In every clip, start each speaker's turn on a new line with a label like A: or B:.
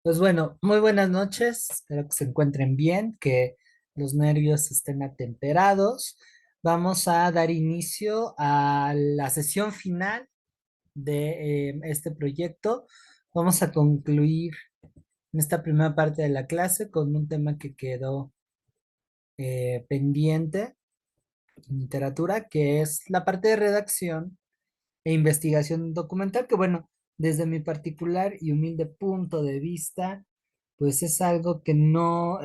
A: Pues bueno, muy buenas noches. Espero que se encuentren bien, que los nervios estén atemperados. Vamos a dar inicio a la sesión final de este proyecto. Vamos a concluir en esta primera parte de la clase con un tema que quedó pendiente en literatura, que es la parte de redacción e investigación documental, que bueno, desde mi particular y humilde punto de vista, pues es algo que no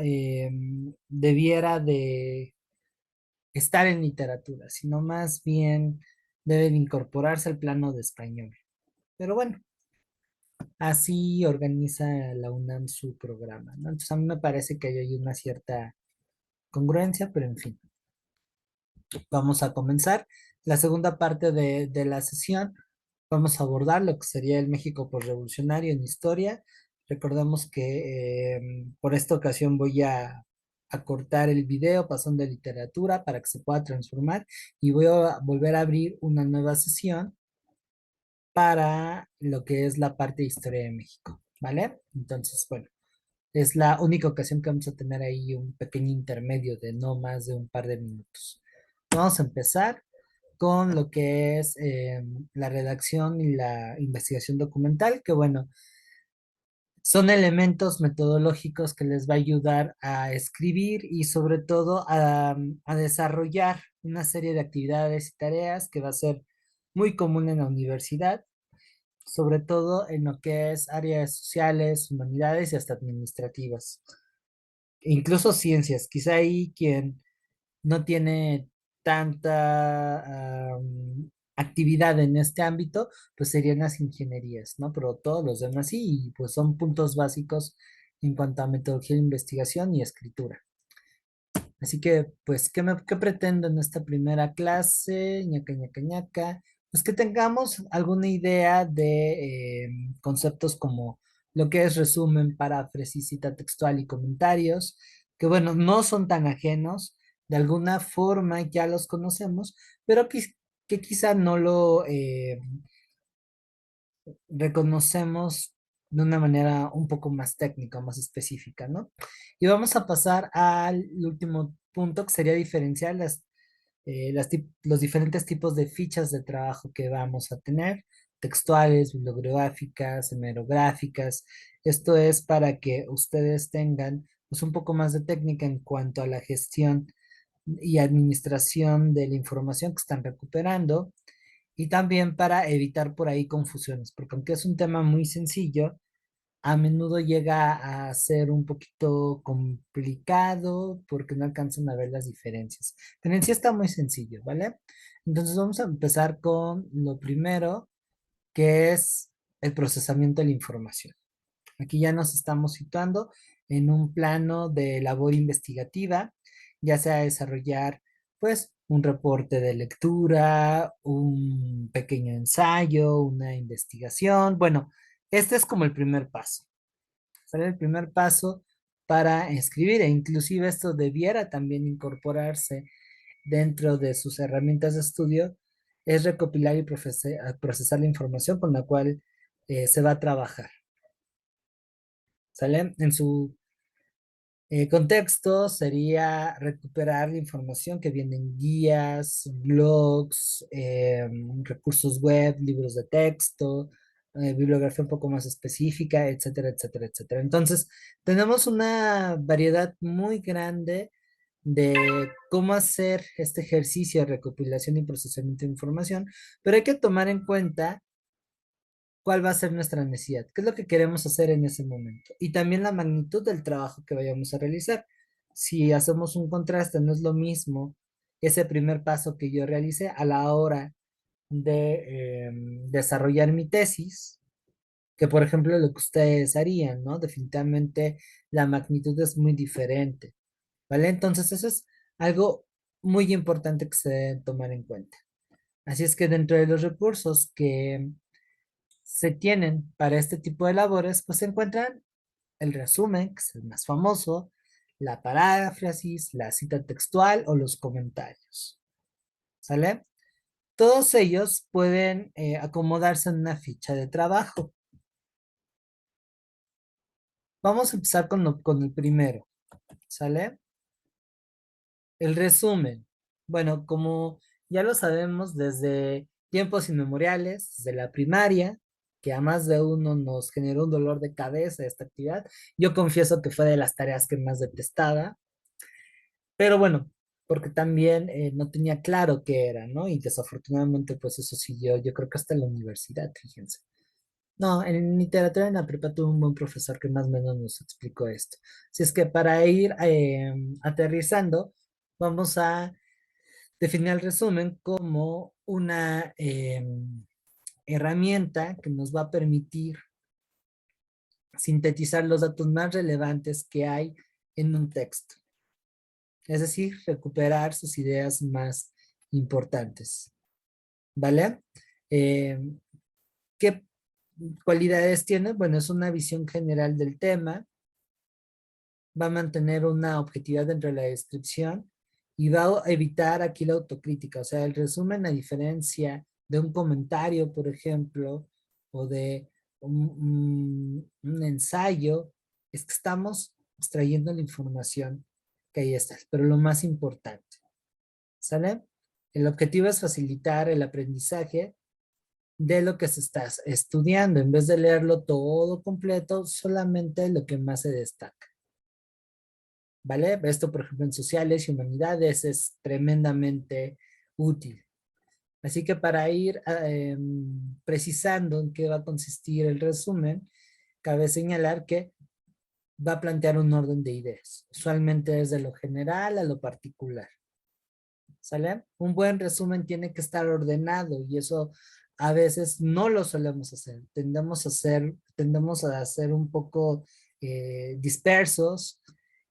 A: debiera de estar en literatura, sino más bien debe de incorporarse al plano de español. Pero bueno, así organiza la UNAM su programa, ¿no? Entonces a mí me parece que hay una cierta congruencia, pero en fin. Vamos a comenzar la segunda parte de la sesión. Vamos a abordar lo que sería el México postrevolucionario en historia. Recordemos que por esta ocasión voy a cortar el video pasando de literatura para que se pueda transformar y voy a volver a abrir una nueva sesión para lo que es la parte de historia de México, ¿vale? Entonces, bueno, es la única ocasión que vamos a tener ahí un pequeño intermedio de no más de un par de minutos. Vamos a empezar con lo que es la redacción y la investigación documental, que bueno, son elementos metodológicos que les va a ayudar a escribir y sobre todo a desarrollar una serie de actividades y tareas que va a ser muy común en la universidad, sobre todo en lo que es áreas sociales, humanidades y hasta administrativas, e incluso ciencias. Quizá ahí quien no tiene tanta actividad en este ámbito, pues serían las ingenierías, ¿no? Pero todos los demás sí, y pues son puntos básicos en cuanto a metodología de investigación y escritura. Así que, pues, ¿qué pretendo en esta primera clase? Ñaca, ñaca, ñaca. Pues que tengamos alguna idea de conceptos como lo que es resumen, paráfrasis, cita textual y comentarios, que bueno, no son tan ajenos, de alguna forma ya los conocemos, pero que quizá no lo reconocemos de una manera un poco más técnica, más específica, ¿no? Y vamos a pasar al último punto, que sería diferenciar los diferentes tipos de fichas de trabajo que vamos a tener, textuales, bibliográficas, hemerográficas. Esto es para que ustedes tengan pues, un poco más de técnica en cuanto a la gestión y administración de la información que están recuperando y también para evitar por ahí confusiones, porque aunque es un tema muy sencillo, a menudo llega a ser un poquito complicado porque no alcanzan a ver las diferencias. Pero en sí está muy sencillo, ¿vale? Entonces vamos a empezar con lo primero, que es el procesamiento de la información. Aquí ya nos estamos situando en un plano de labor investigativa, ya sea desarrollar pues un reporte de lectura, un pequeño ensayo, una investigación. Bueno, este es como el primer paso. ¿Sale? El primer paso para escribir e inclusive esto debiera también incorporarse dentro de sus herramientas de estudio, es recopilar y procesar la información con la cual se va a trabajar. ¿Sale? En su contexto sería recuperar la información que viene en guías, blogs, recursos web, libros de texto, bibliografía un poco más específica, etcétera, etcétera, etcétera. Entonces, tenemos una variedad muy grande de cómo hacer este ejercicio de recopilación y procesamiento de información, pero hay que tomar en cuenta cuál va a ser nuestra necesidad, qué es lo que queremos hacer en ese momento y también la magnitud del trabajo que vayamos a realizar. Si hacemos un contraste, no es lo mismo ese primer paso que yo realicé a la hora de desarrollar mi tesis, que por ejemplo lo que ustedes harían, ¿no? Definitivamente la magnitud es muy diferente, ¿vale? Entonces eso es algo muy importante que se debe tomar en cuenta. Así es que dentro de los recursos que se tienen para este tipo de labores, pues se encuentran el resumen, que es el más famoso, la paráfrasis, la cita textual o los comentarios. ¿Sale? Todos ellos pueden acomodarse en una ficha de trabajo. Vamos a empezar con el primero, ¿sale? El resumen. Bueno, como ya lo sabemos desde tiempos inmemoriales, desde la primaria, que a más de uno nos generó un dolor de cabeza esta actividad. Yo confieso que fue de las tareas que más detestaba, pero bueno, porque también no tenía claro qué era, ¿no? Y desafortunadamente, pues eso siguió, yo creo que hasta la universidad, fíjense. No, en literatura en la prepa tuve un buen profesor que más o menos nos explicó esto. Así es que para ir aterrizando, vamos a definir el resumen como una herramienta que nos va a permitir sintetizar los datos más relevantes que hay en un texto. Es decir, recuperar sus ideas más importantes. ¿Vale? Eh, ¿Qué cualidades tiene? Bueno, es una visión general del tema, va a mantener una objetividad dentro de la descripción y va a evitar aquí la autocrítica. O sea, el resumen, a diferencia de un comentario, por ejemplo, o de un ensayo, es que estamos extrayendo la información que ahí está. Pero lo más importante, ¿sale? El objetivo es facilitar el aprendizaje de lo que se está estudiando, en vez de leerlo todo completo, solamente lo que más se destaca. ¿Vale? Esto, por ejemplo, en sociales y humanidades es tremendamente útil. Así que para ir precisando en qué va a consistir el resumen, cabe señalar que va a plantear un orden de ideas. Usualmente es de lo general a lo particular. ¿Sale? Un buen resumen tiene que estar ordenado y eso a veces no lo solemos hacer. Tendemos a hacer un poco dispersos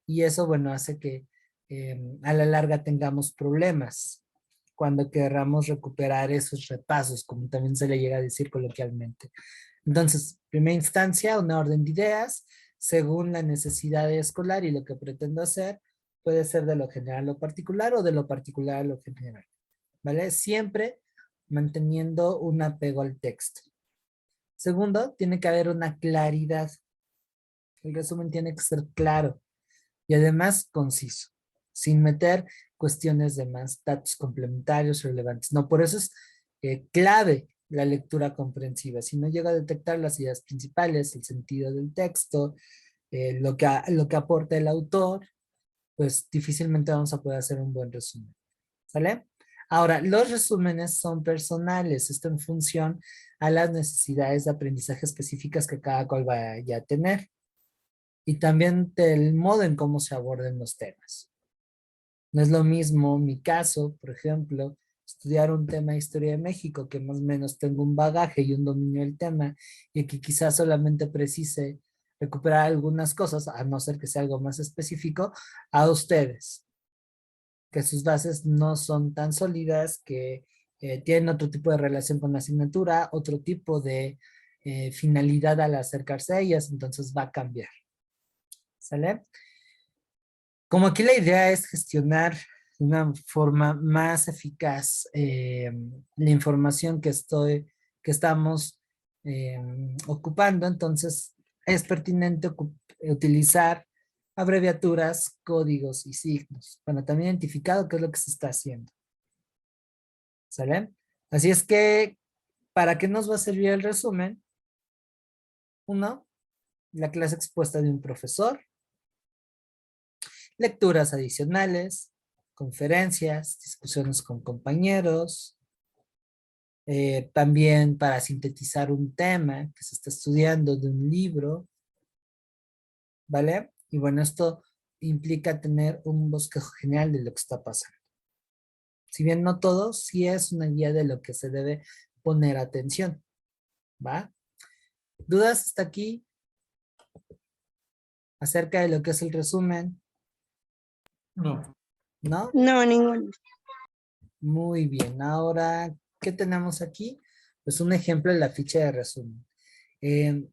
A: y eso, bueno, hace que a la larga tengamos problemas cuando querramos recuperar esos repasos, como también se le llega a decir coloquialmente. Entonces, primera instancia, una orden de ideas, según la necesidad escolar y lo que pretendo hacer, puede ser de lo general a lo particular o de lo particular a lo general, ¿vale? Siempre manteniendo un apego al texto. Segundo, tiene que haber una claridad. El resumen tiene que ser claro y además conciso, sin meter cuestiones de más, datos complementarios relevantes. No, por eso es clave la lectura comprensiva. Si no llega a detectar las ideas principales, el sentido del texto, lo que aporta el autor, pues difícilmente vamos a poder hacer un buen resumen. ¿Sale? Ahora, los resúmenes son personales, esto en función a las necesidades de aprendizaje específicas que cada cual vaya a tener y también del modo en cómo se aborden los temas. No es lo mismo mi caso, por ejemplo, estudiar un tema de historia de México, que más o menos tengo un bagaje y un dominio del tema, y que quizás solamente precise recuperar algunas cosas, a no ser que sea algo más específico, a ustedes, que sus bases no son tan sólidas, que tienen otro tipo de relación con la asignatura, otro tipo de finalidad al acercarse a ellas, entonces va a cambiar. ¿Sale? Como aquí la idea es gestionar de una forma más eficaz la información que estamos eh, ocupando, entonces es pertinente utilizar abreviaturas, códigos y signos. Bueno, también identificado qué es lo que se está haciendo. ¿Sale? Así es que, ¿para qué nos va a servir el resumen? Uno, la clase expuesta de un profesor, lecturas adicionales, conferencias, discusiones con compañeros, también para sintetizar un tema que se está estudiando de un libro, ¿vale? Y bueno, esto implica tener un bosquejo general de lo que está pasando. Si bien no todo, sí es una guía de lo que se debe poner atención, ¿va? ¿Dudas hasta aquí acerca de lo que es el resumen?
B: No.
A: ¿No?
C: No, ninguno.
A: Muy bien, ahora, ¿qué tenemos aquí? Pues un ejemplo de la ficha de resumen. Eh,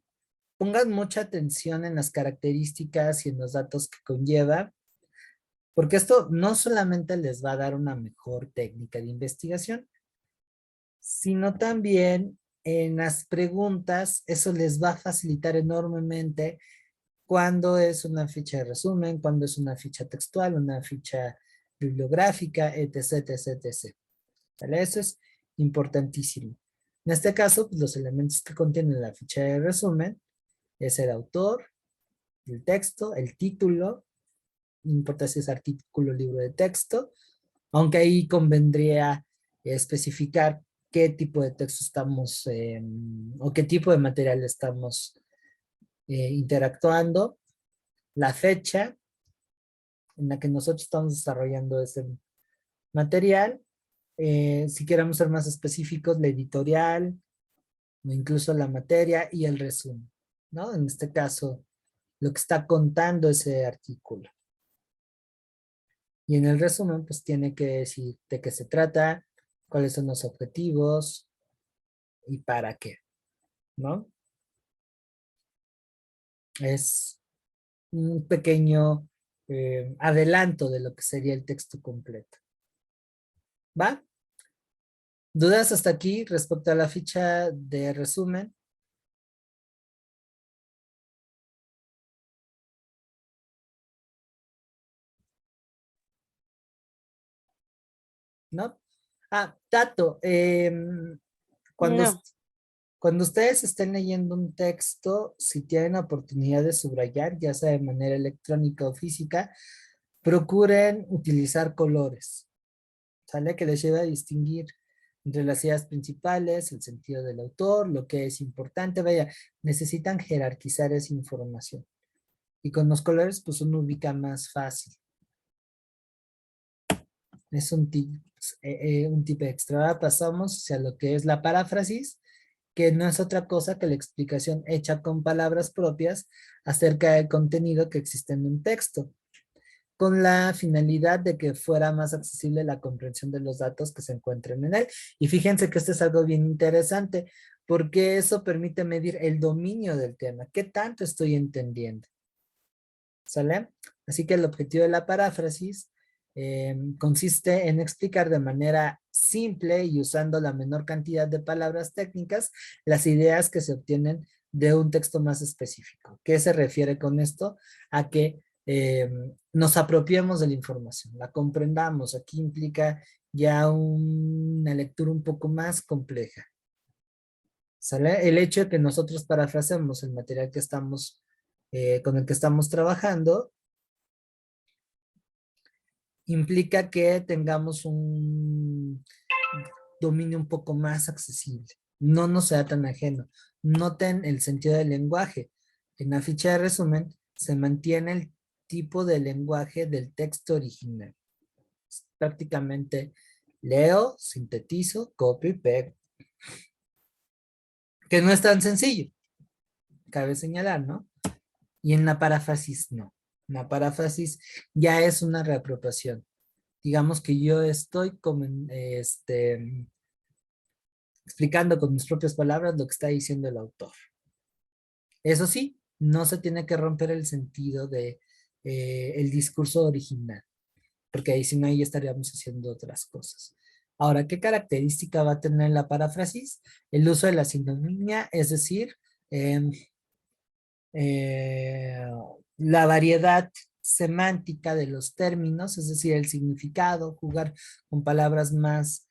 A: Pongan mucha atención en las características y en los datos que conlleva, porque esto no solamente les va a dar una mejor técnica de investigación, sino también en las preguntas, eso les va a facilitar enormemente cuándo es una ficha de resumen, cuándo es una ficha textual, una ficha bibliográfica, etc, etc, etc. ¿Vale? Eso es importantísimo. En este caso, pues, los elementos que contiene la ficha de resumen es el autor, el texto, el título, no importa si es artículo o libro de texto, aunque ahí convendría especificar qué tipo de texto estamos o qué tipo de material estamos interactuando, la fecha en la que nosotros estamos desarrollando ese material, si queremos ser más específicos, la editorial, o incluso la materia y el resumen, ¿no? En este caso, lo que está contando ese artículo. Y en el resumen, pues tiene que decir de qué se trata, cuáles son los objetivos y para qué, ¿no? Es un pequeño adelanto de lo que sería el texto completo. ¿Va? ¿Dudas hasta aquí respecto a la ficha de resumen? ¿No? Ah, dato. Cuando,
C: No.
A: cuando ustedes estén leyendo un texto, si tienen la oportunidad de subrayar, ya sea de manera electrónica o física, procuren utilizar colores, ¿sale? Que les lleve a distinguir entre las ideas principales, el sentido del autor, lo que es importante. Vaya, necesitan jerarquizar esa información. Y con los colores, pues uno ubica más fácil. Es un tip extra. Ahora pasamos hacia lo que es la paráfrasis, que no es otra cosa que la explicación hecha con palabras propias acerca del contenido que existe en un texto, con la finalidad de que fuera más accesible la comprensión de los datos que se encuentren en él. Y fíjense que esto es algo bien interesante, porque eso permite medir el dominio del tema. ¿Qué tanto estoy entendiendo? ¿Sale? Así que el objetivo de la paráfrasis consiste en explicar de manera simple y usando la menor cantidad de palabras técnicas las ideas que se obtienen de un texto más específico. ¿Qué se refiere con esto? A que nos apropiemos de la información, la comprendamos. Aquí implica ya una lectura un poco más compleja. ¿Sale? El hecho de que nosotros parafrasemos el material que estamos, con el que estamos trabajando, implica que tengamos un dominio un poco más accesible. No nos sea tan ajeno. Noten el sentido del lenguaje. En la ficha de resumen se mantiene el tipo de lenguaje del texto original. Prácticamente leo, sintetizo, copio y pego. Que no es tan sencillo, cabe señalar, ¿no? Y en la paráfrasis no. La paráfrasis ya es una reapropiación. Digamos que yo estoy como explicando con mis propias palabras lo que está diciendo el autor. Eso sí, no se tiene que romper el sentido de el discurso original, porque ahí si no, ahí estaríamos haciendo otras cosas. Ahora, ¿qué característica va a tener la paráfrasis? El uso de la sinonimia, es decir, em, eh, la variedad semántica de los términos, es decir, el significado, jugar con palabras más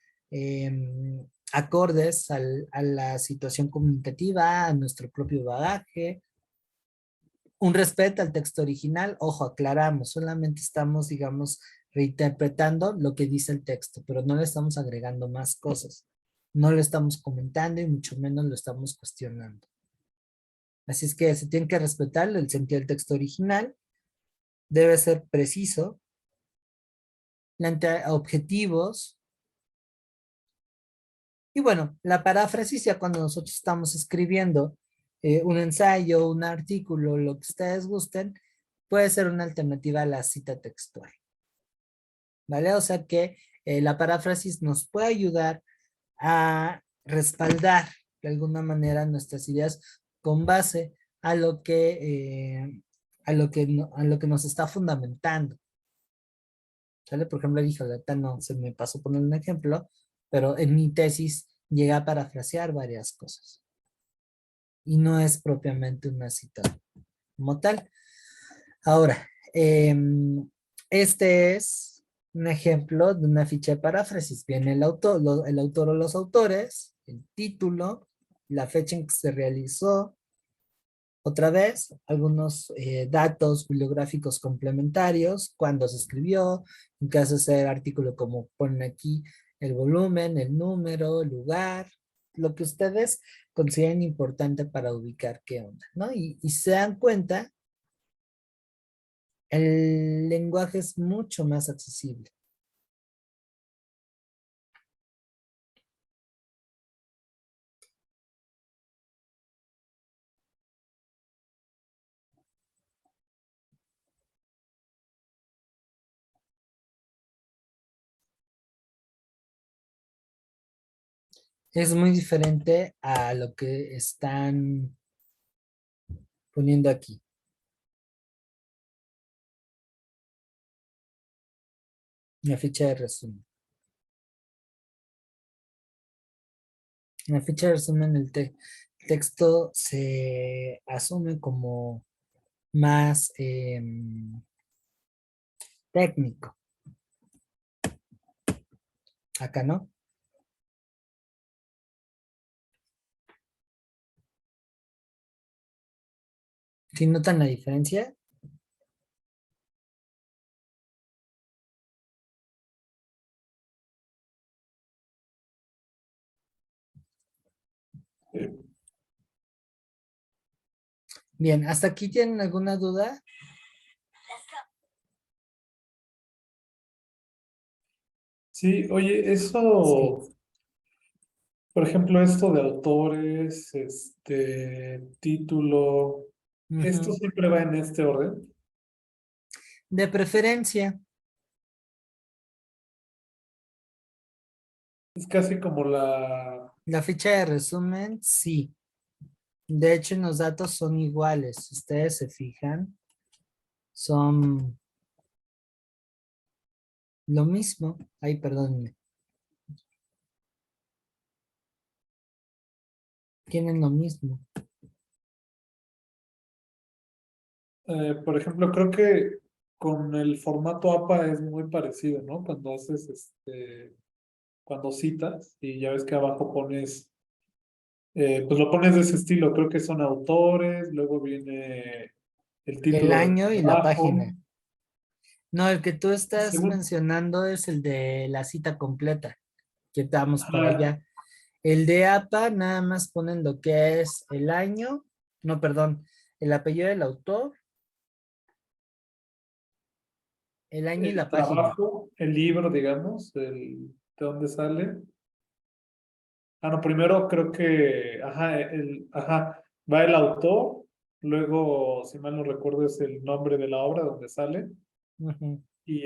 A: acordes a la situación comunicativa, a nuestro propio bagaje. Un respeto al texto original, ojo, aclaramos, solamente estamos, digamos, reinterpretando lo que dice el texto, pero no le estamos agregando más cosas. No lo estamos comentando y mucho menos lo estamos cuestionando. Así es que se tiene que respetar el sentido del texto original, debe ser preciso, plantea objetivos, y bueno, la paráfrasis ya cuando nosotros estamos escribiendo un ensayo, un artículo, lo que ustedes gusten, puede ser una alternativa a la cita textual, ¿vale? O sea que la paráfrasis nos puede ayudar a respaldar de alguna manera nuestras ideas con base a lo que, a lo que nos está fundamentando. ¿Sale? Por ejemplo, dije, ahorita no se me pasó poner un ejemplo, pero en mi tesis llega a parafrasear varias cosas. Y no es propiamente una cita como tal. Ahora, este es un ejemplo de una ficha de paráfrasis. Viene el autor, el autor o los autores, el título, la fecha en que se realizó, otra vez, algunos datos bibliográficos complementarios, cuándo se escribió, en caso de ser artículo como ponen aquí, el volumen, el número, el lugar, lo que ustedes consideren importante para ubicar qué onda, ¿no? Y se dan cuenta, el lenguaje es mucho más accesible. Es muy diferente a lo que están poniendo aquí. Una ficha de resumen. En la ficha de resumen, el texto se asume como más técnico. Acá no. ¿Sí notan la diferencia? Bien, ¿hasta aquí tienen alguna duda?
B: Sí, oye,
A: Sí.
B: eso, por ejemplo, esto de autores, título, ¿esto
A: Ujú.
B: siempre va en este orden?
A: De preferencia,
B: Es casi como la,
A: la ficha de resumen, sí. De hecho, los datos son iguales. Si ustedes se fijan, son lo mismo. Ay, perdónenme. Tienen lo mismo.
B: por ejemplo, creo que con el formato APA es muy parecido, ¿no? Cuando haces, cuando citas y ya ves que abajo pones, pues lo pones de ese estilo, creo que son autores, luego viene el
A: El
B: título del
A: año y la
B: trabajo.
A: página. No, el que tú estás
B: Según,
A: mencionando es el de la cita completa, que estamos para
B: ajá,
A: allá. El de APA nada más ponen lo que es el año, no, perdón, el apellido del autor, el año y
B: el
A: la página.
B: trabajo, el libro, digamos, de dónde sale. Ah, no, primero creo que, ajá, va el autor, luego, si mal no recuerdo, es el nombre de la obra donde sale,
A: Ujú,
B: y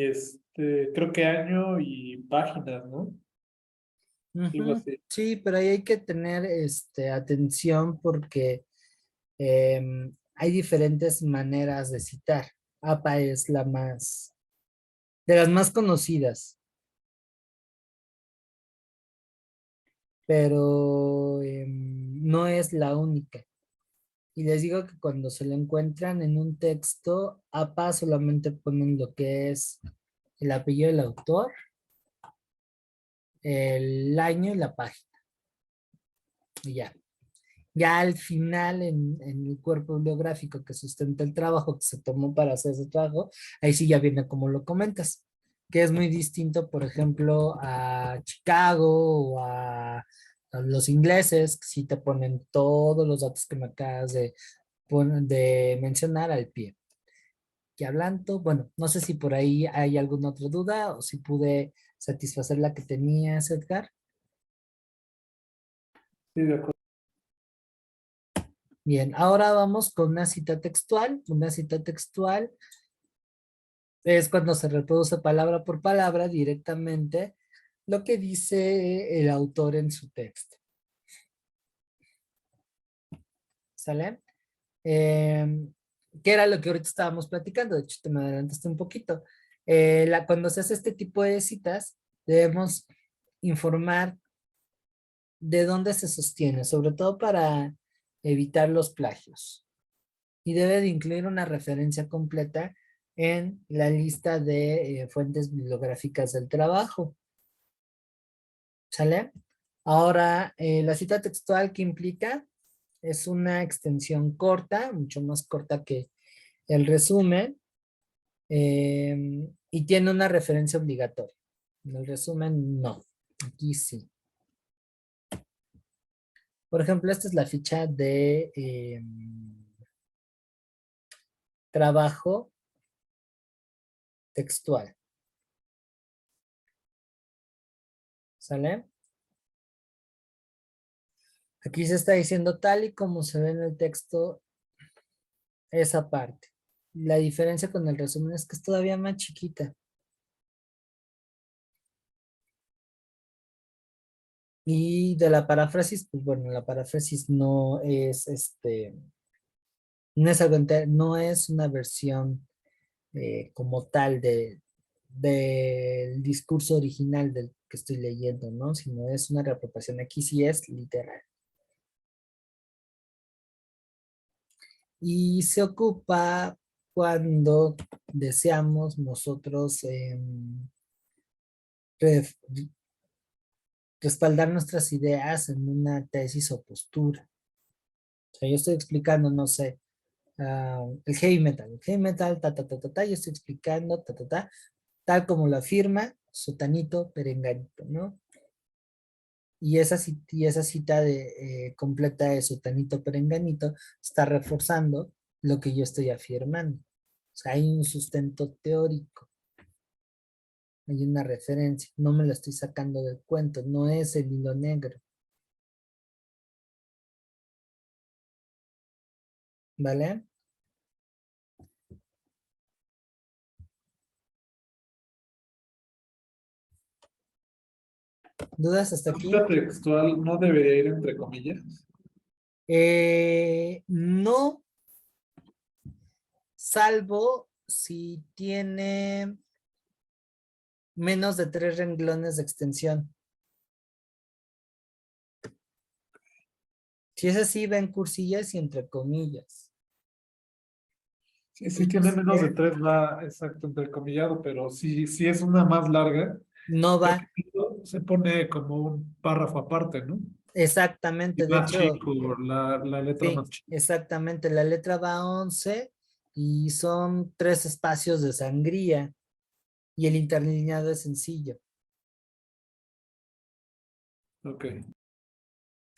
B: creo que año y páginas, ¿no? Algo
A: ujú.
B: así.
A: Sí, pero ahí hay que tener atención porque hay diferentes maneras de citar. APA es la más, de las más conocidas, pero no es la única. Y les digo que cuando se lo encuentran en un texto, APA solamente ponen lo que es el apellido del autor, el año y la página. Y ya. Ya al final, en el cuerpo bibliográfico que sustenta el trabajo que se tomó para hacer ese trabajo, ahí sí ya viene como lo comentas, que es muy distinto, por ejemplo, a Chicago o a los ingleses, que sí te ponen todos los datos que me acabas de mencionar al pie. Y hablando, bueno, no sé si por ahí hay alguna otra duda o si pude satisfacer la que tenías, Edgar.
B: Sí, de acuerdo.
A: Bien, ahora vamos con una cita textual. Una cita textual es cuando se reproduce palabra por palabra directamente lo que dice el autor en su texto. ¿Sale? Em, ¿Qué era lo que ahorita estábamos platicando? De hecho, te me adelantaste un poquito. Cuando se hace este tipo de citas, debemos informar de dónde se sostiene, sobre todo para evitar los plagios. y debe de incluir una referencia completa en la lista de fuentes bibliográficas del trabajo. ¿Sale? Ahora, la cita textual que implica es una extensión corta, mucho más corta que el resumen, y tiene una referencia obligatoria. En el resumen, no. Aquí sí. Por ejemplo, esta es la ficha de trabajo textual. ¿Sale? Aquí se está diciendo tal y como se ve en el texto esa parte. La diferencia con el resumen es que es todavía más chiquita. Y de la paráfrasis, pues bueno, la paráfrasis no es no es una versión como tal del discurso original del que estoy leyendo, ¿no? Sino es una reapropiación. Aquí sí es literal. Y se ocupa cuando deseamos nosotros ref- respaldar nuestras ideas en una tesis o postura. O sea, yo estoy explicando, no sé, el heavy metal. El heavy metal, ta, ta, ta, ta, ta, yo estoy explicando, ta, ta, ta, tal como lo afirma Sotanito Perenganito, ¿no? Y esa cita completa de Sotanito Perenganito está reforzando lo que yo estoy afirmando. O sea, hay un sustento teórico, hay una referencia, no me lo estoy sacando del cuento, no es el hilo negro, ¿vale? ¿Dudas hasta
B: La
A: aquí?
B: cita textual no debería ir entre comillas.
A: No, salvo si tiene menos de 3 renglones de extensión. Si es así, va en cursillas y entre comillas.
B: Sí, si
A: Pero
B: tiene
A: si
B: menos de
A: es-
B: tres va exacto entrecomillado, pero si es una más larga,
A: no
B: creo
A: va
B: que se pone como un párrafo aparte, ¿no? Y
A: exactamente. De
B: más
A: hecho,
B: chico, la letra
A: sí,
B: más chica.
A: exactamente. La letra va a 11 y son 3 espacios de sangría y el interlineado es sencillo,
B: Ok.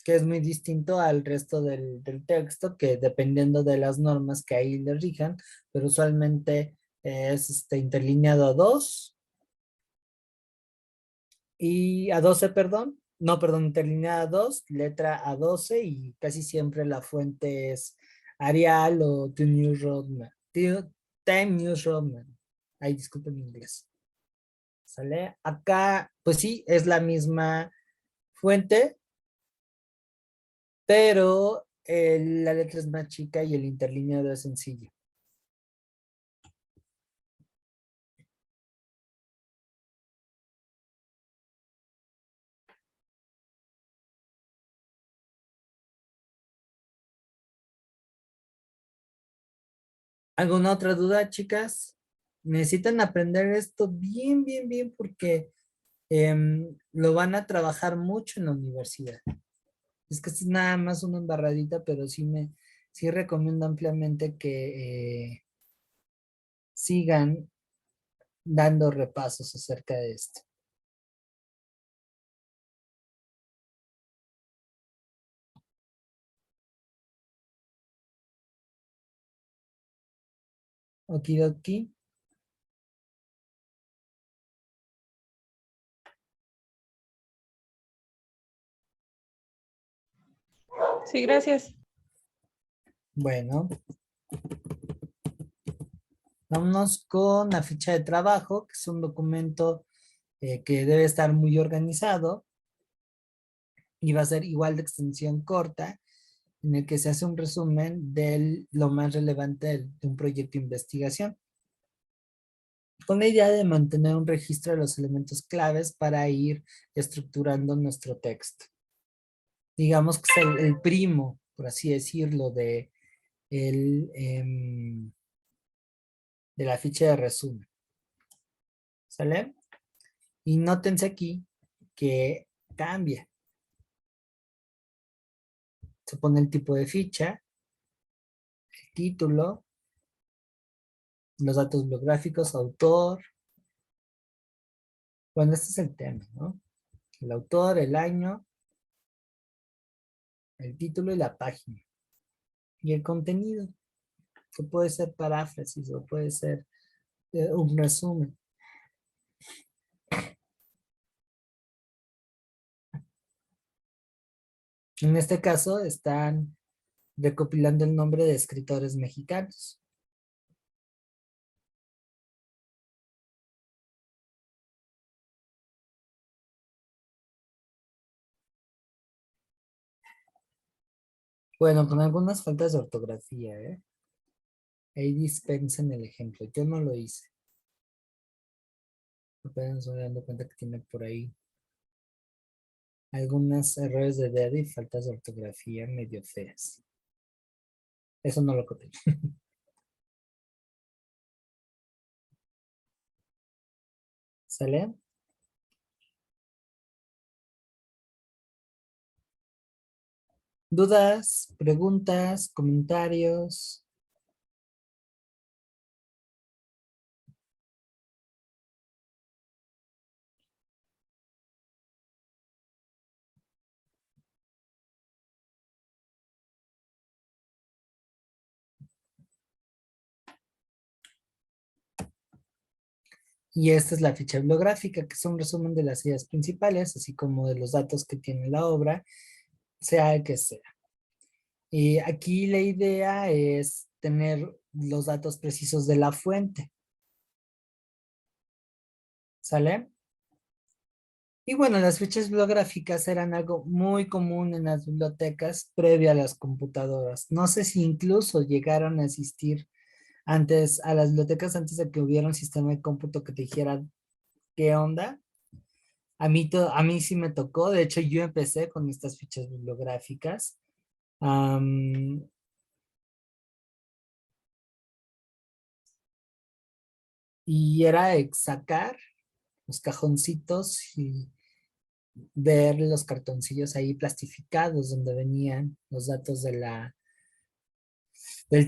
A: que es muy distinto al resto del texto, que dependiendo de las normas que ahí le rijan, pero usualmente es interlineado a 2 y a 12, perdón. No, perdón, interlineada a 2, letra a 12 y casi siempre la fuente es Arial o The New Roadman. Time News Roadman. Ay, disculpen mi inglés. ¿Sale? Acá, pues sí, es la misma fuente, pero la letra es más chica y el interlineado es sencillo. ¿Alguna otra duda, chicas? Necesitan aprender esto bien, bien, bien porque lo van a trabajar mucho en la universidad. Es que es nada más una embarradita, pero sí recomiendo ampliamente que sigan dando repasos acerca de esto. Okidoki.
C: Sí, gracias.
A: Bueno, vámonos con la ficha de trabajo, que es un documento que debe estar muy organizado y va a ser igual de extensión corta, en el que se hace un resumen de lo más relevante de un proyecto de investigación, con la idea de mantener un registro de los elementos claves para ir estructurando nuestro texto. Digamos que es el primo, por así decirlo, el, de la ficha de resumen. ¿Sale? Y nótense aquí que cambia. Se pone el tipo de ficha, el título, los datos bibliográficos, autor. Bueno, este es el tema, ¿no? El autor, el año, el título y la página. Y el contenido, que puede ser paráfrasis o puede ser un resumen. En este caso están recopilando el nombre de escritores mexicanos. Bueno, con algunas faltas de ortografía, ¿eh? Ahí dispensen el ejemplo. Yo no lo hice. Apenas me estoy dando cuenta que tiene por ahí algunos errores de dedo y faltas de ortografía medio feas. Eso no lo copié. ¿Sale? ¿Dudas, preguntas, comentarios? Y esta es la ficha bibliográfica, que es un resumen de las ideas principales, así como de los datos que tiene la obra, sea el que sea. Y aquí la idea es tener los datos precisos de la fuente. ¿Sale? Y bueno, las fichas bibliográficas eran algo muy común en las bibliotecas previa a las computadoras. No sé si incluso llegaron a existir antes a las bibliotecas antes de que hubiera un sistema de cómputo que te dijera qué onda. A mí sí me tocó, de hecho yo empecé con estas fichas bibliográficas. Am, y era sacar los cajoncitos y ver los cartoncillos ahí plastificados donde venían los datos del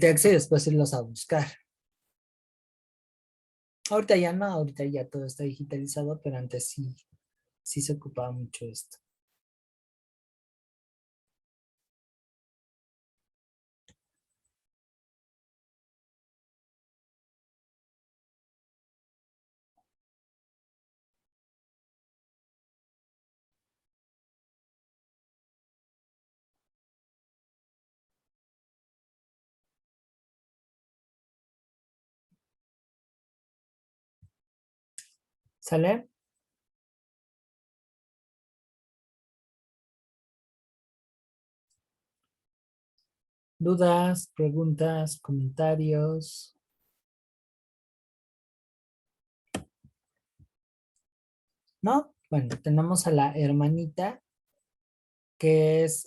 A: texto y después irlos a buscar. Ahorita ya no, ahorita ya todo está digitalizado, pero antes sí, sí se ocupaba mucho esto. ¿Sale? ¿Dudas, preguntas, comentarios? ¿No? Bueno, tenemos a la hermanita, que es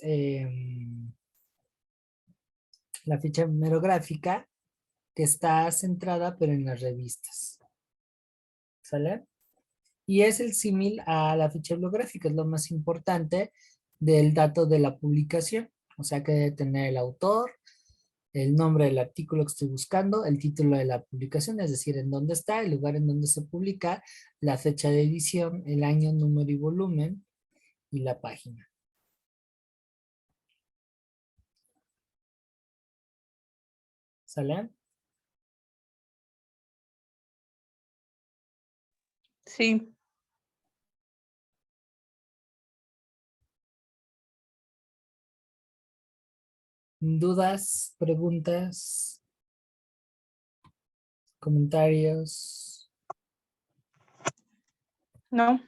A: la ficha numerográfica, que está centrada pero en las revistas. ¿Sale? Y es el símil a la ficha bibliográfica, es lo más importante del dato de la publicación. O sea que debe tener el autor, el nombre del artículo que estoy buscando, el título de la publicación, es decir, en dónde está, el lugar en donde se publica, la fecha de edición, el año, número y volumen y la página. ¿Sale?
C: Sí,
A: ¿Dudas, preguntas, comentarios?
C: no,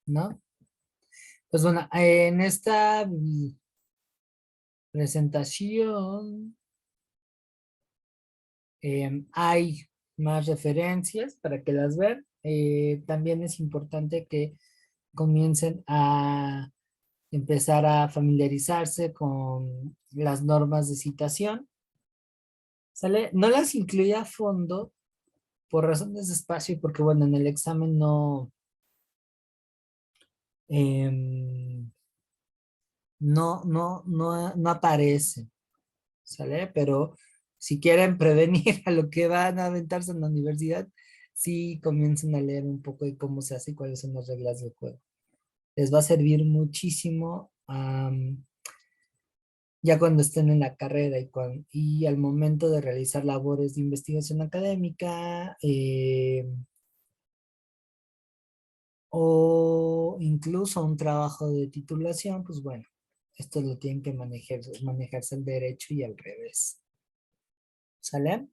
A: ¿No? Pues bueno, en esta presentación hay más referencias para que las vean. También es importante que comiencen a empezar a familiarizarse con las normas de citación. ¿Sale? No las incluí a fondo por razones de espacio y porque, bueno, en el examen em, no aparece, ¿sale? Pero si quieren prevenir a lo que van a aventarse en la universidad, sí comiencen a leer un poco de cómo se hace y cuáles son las reglas del juego. Les va a servir muchísimo ya cuando estén en la carrera y al momento de realizar labores de investigación académica o incluso un trabajo de titulación, pues bueno, esto lo tienen que manejarse al derecho y al revés. ¿Sale?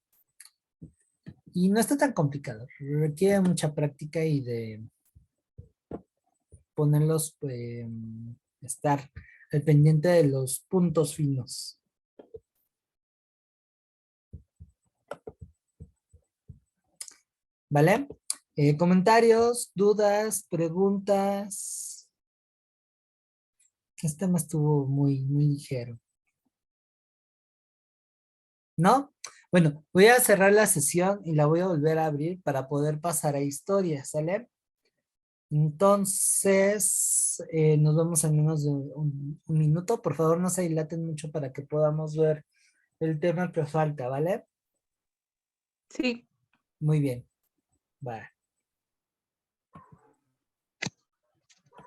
A: Y no está tan complicado, requiere mucha práctica y de ponerlos, estar al pendiente de los puntos finos. ¿Vale? Comentarios, dudas, preguntas. Este tema estuvo muy ligero. ¿No? Bueno, voy a cerrar la sesión y la voy a volver a abrir para poder pasar a historia, ¿sale? Entonces, nos vemos en menos de un minuto. Por favor, no se dilaten mucho para que podamos ver el tema que falta, ¿vale?
C: Sí.
A: Muy bien. Bye.